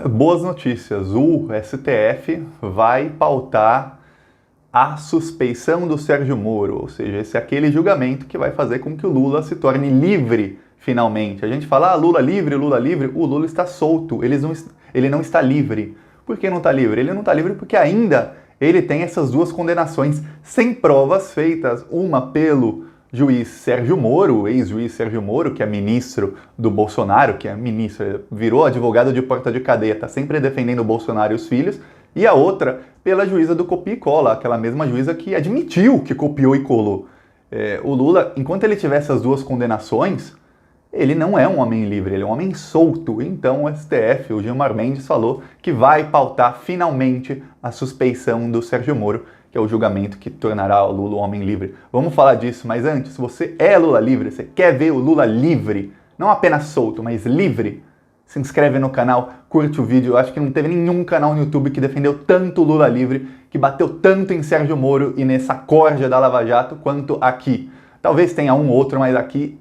Boas notícias. O STF vai pautar a suspeição do Sérgio Moro, ou seja, esse é aquele julgamento que vai fazer com que o Lula se torne livre finalmente. A gente fala, Lula livre, o Lula está solto, ele não está livre. Por que não está livre? Ele não está livre porque ainda ele tem essas duas condenações sem provas feitas, uma pelo juiz Sérgio Moro, ex-juiz Sérgio Moro, que é ministro do Bolsonaro, que é ministro, virou advogado de porta de cadeia, está sempre defendendo o Bolsonaro e os filhos, e a outra pela juíza do copia e cola, aquela mesma juíza que admitiu que copiou e colou. O Lula, enquanto ele tiver essas duas condenações, ele não é um homem livre, ele é um homem solto. Então o STF, o Gilmar Mendes, falou que vai pautar finalmente a suspeição do Sérgio Moro, que é o julgamento que tornará o Lula um homem livre. Vamos falar disso, mas antes, se você é Lula livre, você quer ver o Lula livre, não apenas solto, mas livre, se inscreve no canal, curte o vídeo. Eu acho que não teve nenhum canal no YouTube que defendeu tanto o Lula livre, que bateu tanto em Sérgio Moro e nessa corja da Lava Jato, quanto aqui. Talvez tenha um ou outro, mas aqui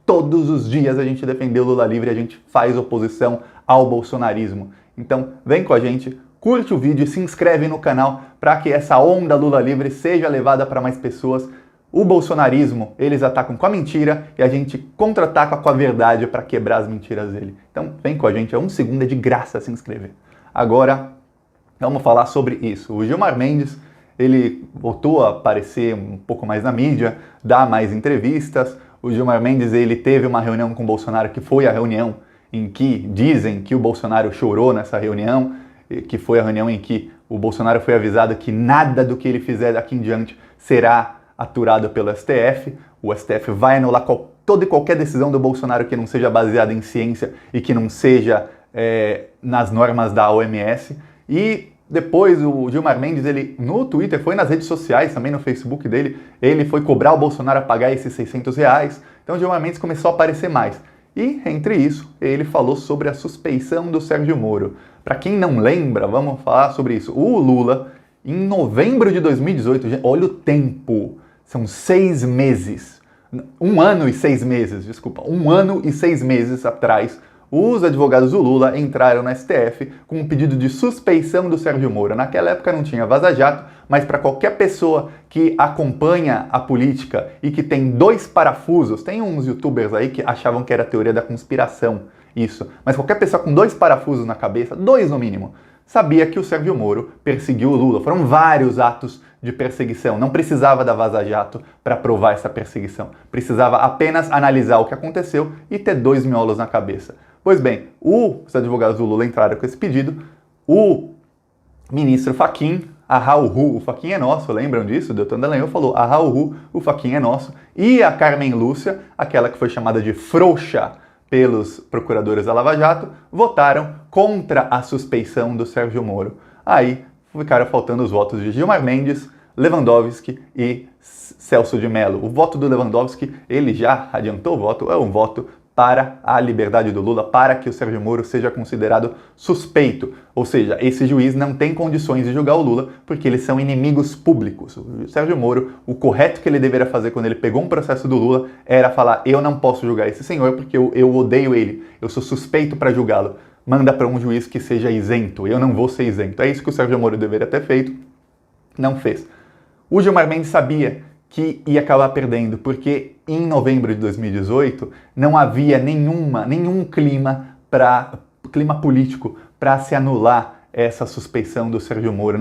todos os dias a gente defendeu o Lula livre, a gente faz oposição ao bolsonarismo. Então vem com a gente, curte o vídeo e se inscreve no canal para que essa onda Lula livre seja levada para mais pessoas. O bolsonarismo, eles atacam com a mentira e a gente contra-ataca com a verdade para quebrar as mentiras dele. Então vem com a gente, é 1 segundo, é de graça se inscrever. Agora, vamos falar sobre isso. O Gilmar Mendes, ele voltou a aparecer um pouco mais na mídia, dar mais entrevistas. O Gilmar Mendes, ele teve uma reunião com o Bolsonaro, que foi a reunião em que dizem que o Bolsonaro chorou nessa reunião, que foi a reunião em que o Bolsonaro foi avisado que nada do que ele fizer daqui em diante será aturado pelo STF. O STF vai anular toda e qualquer decisão do Bolsonaro que não seja baseada em ciência e que não seja nas normas da OMS. E depois o Gilmar Mendes, ele no Twitter, foi nas redes sociais, também no Facebook dele, ele foi cobrar o Bolsonaro a pagar esses R$600. Então o Gilmar Mendes começou a aparecer mais. E, entre isso, ele falou sobre a suspeição do Sérgio Moro. Para quem não lembra, vamos falar sobre isso. O Lula, em novembro de 2018, olha o tempo, são 6 meses, 1 ano e 6 meses, desculpa, 1 ano e 6 meses atrás, os advogados do Lula entraram no STF com um pedido de suspeição do Sérgio Moro. Naquela época não tinha vaza-jato, mas para qualquer pessoa que acompanha a política e que tem 2 parafusos, tem uns youtubers aí que achavam que era teoria da conspiração isso, mas qualquer pessoa com 2 parafusos na cabeça, 2 no mínimo, sabia que o Sérgio Moro perseguiu o Lula. Foram vários atos de perseguição. Não precisava da vaza-jato para provar essa perseguição. Precisava apenas analisar o que aconteceu e ter 2 miolos na cabeça. Pois bem, os advogados do Lula entraram com esse pedido. O ministro Fachin, o Fachin é nosso, lembram disso? O Deltan Dallagnol falou, o Fachin é nosso. E a Carmen Lúcia, aquela que foi chamada de frouxa pelos procuradores da Lava Jato, votaram contra a suspeição do Sérgio Moro. Aí ficaram faltando os votos de Gilmar Mendes, Lewandowski e Celso de Mello. O voto do Lewandowski, ele já adiantou o voto, é um voto para a liberdade do Lula, para que o Sérgio Moro seja considerado suspeito. Ou seja, esse juiz não tem condições de julgar o Lula porque eles são inimigos públicos. O Sérgio Moro, o correto que ele deveria fazer quando ele pegou um processo do Lula era falar, eu não posso julgar esse senhor porque eu odeio ele, eu sou suspeito para julgá-lo. Manda para um juiz que seja isento, eu não vou ser isento. É isso que o Sérgio Moro deveria ter feito, não fez. O Gilmar Mendes sabia que ia acabar perdendo, porque em novembro de 2018 não havia nenhum clima político para se anular essa suspeição do Sérgio Moro,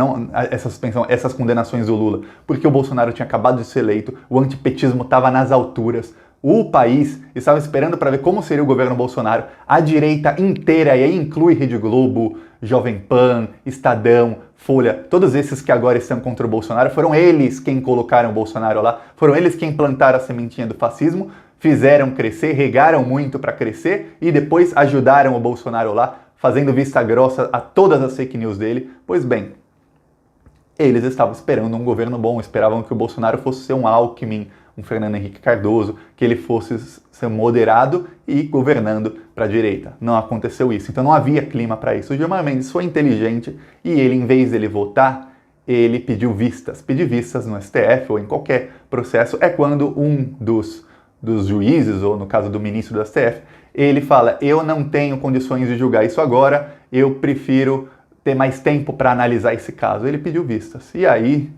essas condenações do Lula, porque o Bolsonaro tinha acabado de ser eleito, o antipetismo estava nas alturas, o país estava esperando para ver como seria o governo Bolsonaro, a direita inteira, e aí inclui Rede Globo, Jovem Pan, Estadão, Folha, todos esses que agora estão contra o Bolsonaro, foram eles quem colocaram o Bolsonaro lá, foram eles quem plantaram a sementinha do fascismo, fizeram crescer, regaram muito para crescer e depois ajudaram o Bolsonaro lá, fazendo vista grossa a todas as fake news dele. Pois bem, eles estavam esperando um governo bom, esperavam que o Bolsonaro fosse ser um Alckmin, um Fernando Henrique Cardoso, que ele fosse ser moderado e governando para a direita. Não aconteceu isso, então não havia clima para isso. O Gilmar Mendes foi inteligente e ele, em vez dele votar, ele pediu vistas. Pedir vistas no STF ou em qualquer processo é quando um dos juízes, ou no caso do ministro do STF, ele fala, eu não tenho condições de julgar isso agora, eu prefiro ter mais tempo para analisar esse caso. Ele pediu vistas. E aí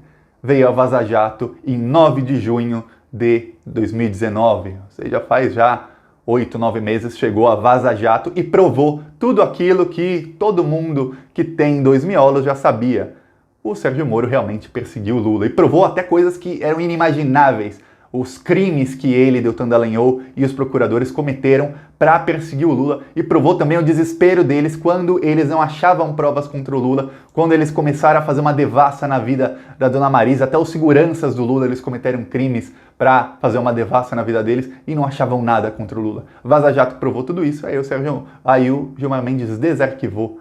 veio a Vaza Jato em 9 de junho de 2019, ou seja, faz já 8, 9 meses, chegou a Vaza Jato e provou tudo aquilo que todo mundo que tem 2 miolos já sabia. O Sérgio Moro realmente perseguiu o Lula e provou até coisas que eram inimagináveis. Os crimes que ele, Deltan Dallagnol e os procuradores cometeram para perseguir o Lula e provou também o desespero deles quando eles não achavam provas contra o Lula, quando eles começaram a fazer uma devassa na vida da Dona Marisa, até os seguranças do Lula, eles cometeram crimes para fazer uma devassa na vida deles e não achavam nada contra o Lula. Vaza Jato provou tudo isso, aí o Gilmar Mendes desarquivou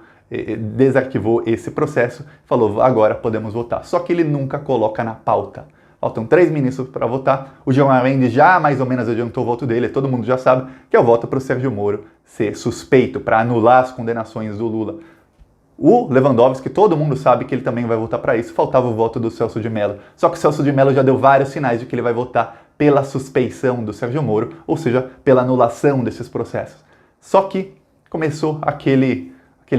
esse processo, falou, agora podemos votar. Só que ele nunca coloca na pauta. Faltam 3 ministros para votar. O Gilmar Mendes já mais ou menos adiantou o voto dele, todo mundo já sabe, que é o voto para o Sérgio Moro ser suspeito, para anular as condenações do Lula. O Lewandowski, todo mundo sabe que ele também vai votar para isso, faltava o voto do Celso de Mello. Só que o Celso de Mello já deu vários sinais de que ele vai votar pela suspeição do Sérgio Moro, ou seja, pela anulação desses processos. Só que começou aquele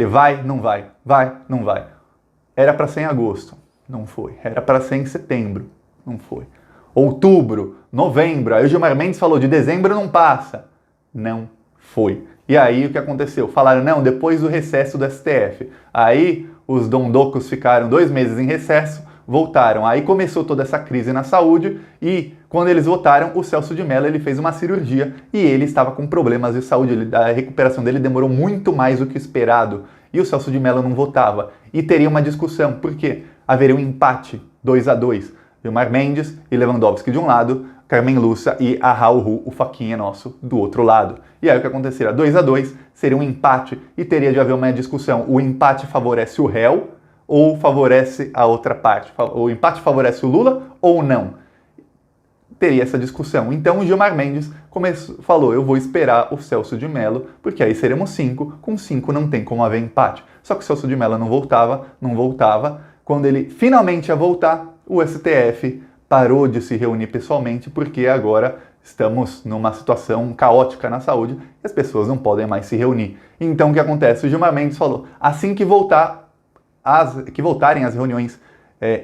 vai, não vai, vai, não vai. Era para ser em agosto, não foi. Era para ser em setembro, não foi. Outubro, novembro, aí o Gilmar Mendes falou, de dezembro não passa. Não foi. E aí o que aconteceu? Falaram, não, depois do recesso do STF. Aí os dondocos ficaram 2 meses em recesso, voltaram. Aí começou toda essa crise na saúde e quando eles votaram, o Celso de Mello ele fez uma cirurgia e ele estava com problemas de saúde. A recuperação dele demorou muito mais do que esperado. E o Celso de Mello não votava. E teria uma discussão. Por quê? Haveria um empate, 2-2. Gilmar Mendes e Lewandowski de um lado, Carmen Lúcia e Raul, o Faquinha nosso, do outro lado. E aí o que aconteceria? 2-2, seria um empate e teria de haver uma discussão. O empate favorece o réu ou favorece a outra parte? O empate favorece o Lula ou não? Teria essa discussão. Então o Gilmar Mendes falou, eu vou esperar o Celso de Mello, porque aí seremos 5, com 5 não tem como haver empate. Só que o Celso de Mello não voltava. Quando ele finalmente ia voltar, o STF parou de se reunir pessoalmente, porque agora estamos numa situação caótica na saúde e as pessoas não podem mais se reunir. Então o que acontece? O Gilmar Mendes falou, assim que voltarem as reuniões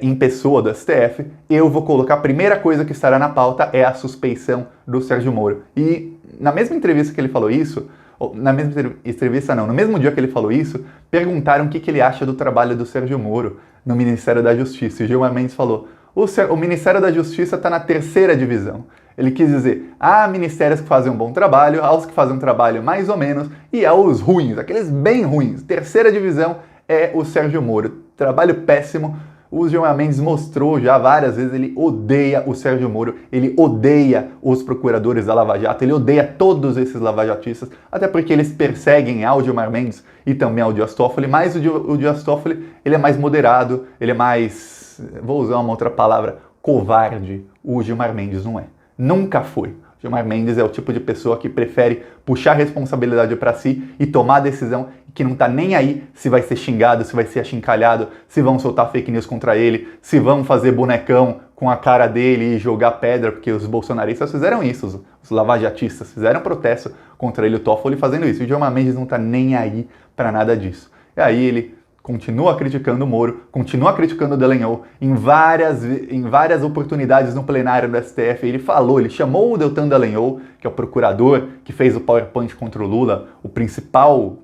em pessoa do STF, eu vou colocar, a primeira coisa que estará na pauta é a suspeição do Sérgio Moro. E na mesma entrevista que ele falou isso, no mesmo dia que ele falou isso, perguntaram o que ele acha do trabalho do Sérgio Moro no Ministério da Justiça. E Gilmar Mendes falou, o Ministério da Justiça está na 3ª divisão. Ele quis dizer, há ministérios que fazem um bom trabalho, há os que fazem um trabalho mais ou menos, e há os ruins, aqueles bem ruins. 3ª divisão é o Sérgio Moro. Trabalho péssimo. O Gilmar Mendes mostrou já várias vezes, ele odeia o Sérgio Moro, ele odeia os procuradores da Lava Jato, ele odeia todos esses lavajatistas, até porque eles perseguem ao Gilmar Mendes e também ao Dias Toffoli, mas o Dias Toffoli ele é mais moderado, ele é mais, vou usar uma outra palavra, covarde. O Gilmar Mendes não é. Nunca foi. Gilmar Mendes é o tipo de pessoa que prefere puxar a responsabilidade para si e tomar a decisão que não tá nem aí se vai ser xingado, se vai ser achincalhado, se vão soltar fake news contra ele, se vão fazer bonecão com a cara dele e jogar pedra, porque os bolsonaristas fizeram isso, os lavajatistas fizeram protesto contra ele, o Toffoli fazendo isso. E o Gilmar Mendes não tá nem aí para nada disso. E aí ele continua criticando o Moro, continua criticando o Dallagnol em várias oportunidades no plenário do STF. Ele chamou o Deltan Dallagnol, que é o procurador que fez o PowerPoint contra o Lula, o principal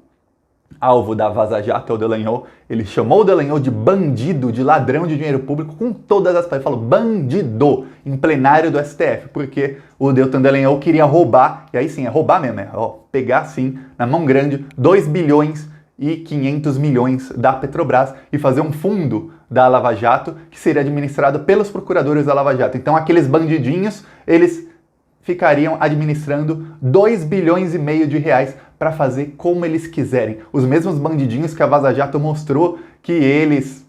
alvo da Vaza Jato é o Dallagnol. Ele chamou o Dallagnol de bandido, de ladrão de dinheiro público, com todas as palavras. Ele falou bandido em plenário do STF, porque o Deltan Dallagnol queria roubar, e aí sim, é roubar mesmo, pegar assim, na mão grande, 2 bilhões e 500 milhões da Petrobras e fazer um fundo da Lava Jato que seria administrado pelos procuradores da Lava Jato. Então aqueles bandidinhos, eles ficariam administrando 2 bilhões e meio de reais para fazer como eles quiserem. Os mesmos bandidinhos que a Vaza Jato mostrou que eles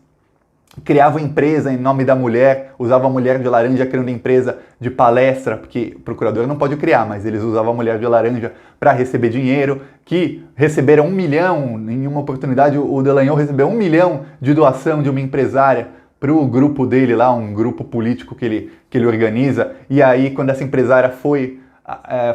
criavam empresa em nome da mulher, usavam a mulher de laranja criando empresa de palestra, porque o procurador não pode criar, mas eles usavam a mulher de laranja para receber dinheiro, que receberam 1 milhão, em uma oportunidade o Dallagnol recebeu 1 milhão de doação de uma empresária para o grupo dele lá, um grupo político que ele organiza, e aí quando essa empresária foi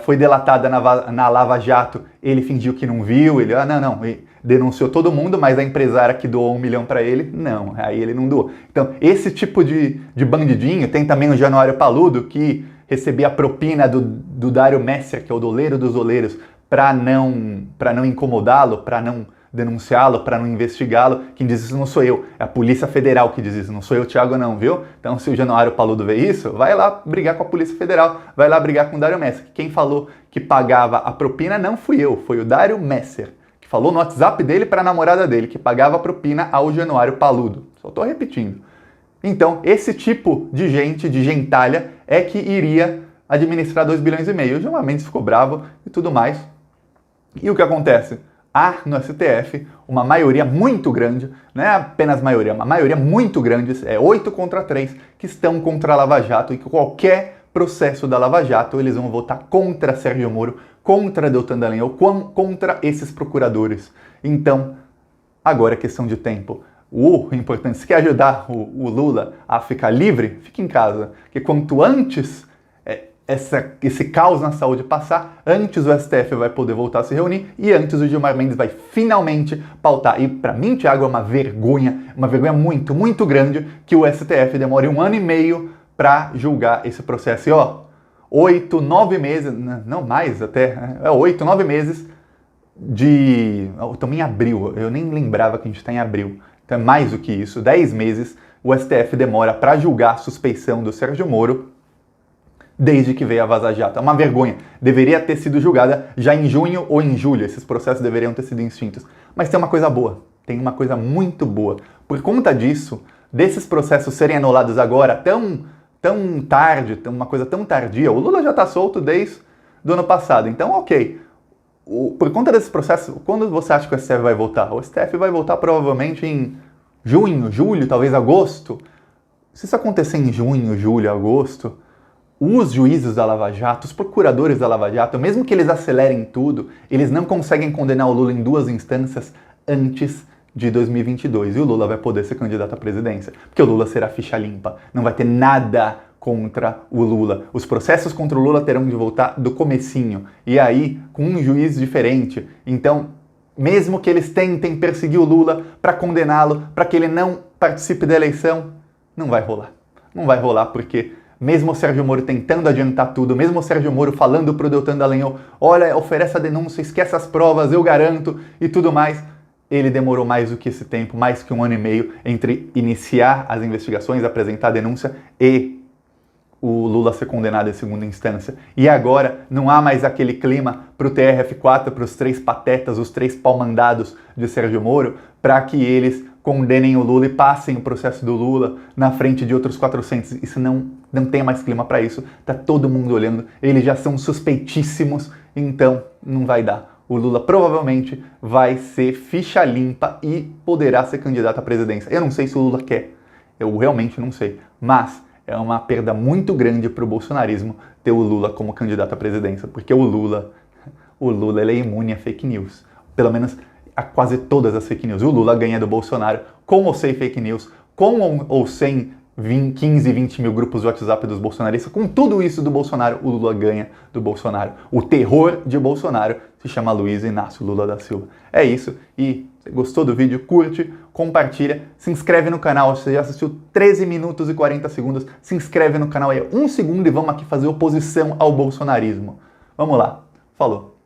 foi delatada na Lava Jato, ele fingiu que não viu, ele, ele denunciou todo mundo, mas a empresária que doou 1 milhão para ele, não, aí ele não doou. Então, esse tipo de bandidinho, tem também o Januário Paludo, que recebia a propina do Dário Messer, que é o doleiro dos doleiros, para não incomodá-lo, para não denunciá-lo, para não investigá-lo. Quem diz isso não sou eu, é a Polícia Federal que diz isso, não sou eu, Thiago, não, viu? Então, se o Januário Paludo vê isso, vai lá brigar com a Polícia Federal, vai lá brigar com o Dário Messer. Quem falou que pagava a propina não fui eu, foi o Dário Messer, que falou no WhatsApp dele para a namorada dele, que pagava a propina ao Januário Paludo. Só estou repetindo. Então, esse tipo de gente, de gentalha, é que iria administrar 2,5 bilhões. O Gilmar Mendes ficou bravo e tudo mais. E o que acontece? Há no STF uma maioria muito grande, não é apenas maioria, uma maioria muito grande, 8 contra 3, que estão contra a Lava Jato, e que qualquer processo da Lava Jato eles vão votar contra Sérgio Moro, contra Deltan Dallagnol, contra esses procuradores. Então, agora é questão de tempo. O importante, se quer ajudar o Lula a ficar livre, fique em casa, porque quanto antes esse caos na saúde passar, antes o STF vai poder voltar a se reunir e antes o Gilmar Mendes vai finalmente pautar. E para mim, Thiago, é uma vergonha muito, muito grande que o STF demore 1 ano e meio para julgar esse processo. E 8, 9 meses, não mais até, 8, 9 meses estamos em abril, eu nem lembrava que a gente está em abril. Então é mais do que isso, 10 meses o STF demora para julgar a suspeição do Sérgio Moro, desde que veio a Vaza Jato. É uma vergonha. Deveria ter sido julgada já em junho ou em julho. Esses processos deveriam ter sido extintos. Mas tem uma coisa boa. Tem uma coisa muito boa. Por conta disso, desses processos serem anulados agora tão tarde, uma coisa tão tardia, o Lula já está solto desde o ano passado. Então, ok. Por conta desses processos, quando você acha que o STF vai voltar? O STF vai voltar provavelmente em junho, julho, talvez agosto. Se isso acontecer em junho, julho, agosto, os juízes da Lava Jato, os procuradores da Lava Jato, mesmo que eles acelerem tudo, eles não conseguem condenar o Lula em 2 instâncias antes de 2022. E o Lula vai poder ser candidato à presidência, porque o Lula será ficha limpa. Não vai ter nada contra o Lula. Os processos contra o Lula terão de voltar do comecinho. E aí, com um juiz diferente. Então, mesmo que eles tentem perseguir o Lula para condená-lo, para que ele não participe da eleição, não vai rolar. Não vai rolar porque mesmo o Sérgio Moro tentando adiantar tudo, mesmo o Sérgio Moro falando pro Deltan Dallagnol, olha, oferece a denúncia, esquece as provas, eu garanto, e tudo mais, ele demorou mais do que esse tempo, mais que 1 ano e meio, entre iniciar as investigações, apresentar a denúncia e o Lula ser condenado em 2ª instância. E agora não há mais aquele clima pro TRF4, pros 3 patetas, os 3 pau-mandados de Sérgio Moro, para que eles condenem o Lula e passem o processo do Lula na frente de outros 400. Isso não tem mais clima para isso. Tá todo mundo olhando. Eles já são suspeitíssimos, então não vai dar. O Lula provavelmente vai ser ficha limpa e poderá ser candidato à presidência. Eu não sei se o Lula quer. Eu realmente não sei. Mas é uma perda muito grande para o bolsonarismo ter o Lula como candidato à presidência. Porque o Lula ele é imune a fake news. Pelo menos a quase todas as fake news. O Lula ganha do Bolsonaro com ou sem fake news, com ou sem 15, 20 mil grupos de WhatsApp dos bolsonaristas. Com tudo isso do Bolsonaro, o Lula ganha do Bolsonaro. O terror de Bolsonaro se chama Luiz Inácio Lula da Silva. É isso. E se gostou do vídeo, curte, compartilha, se inscreve no canal. Se você já assistiu 13 minutos e 40 segundos, se inscreve no canal aí 1 segundo e vamos aqui fazer oposição ao bolsonarismo. Vamos lá. Falou.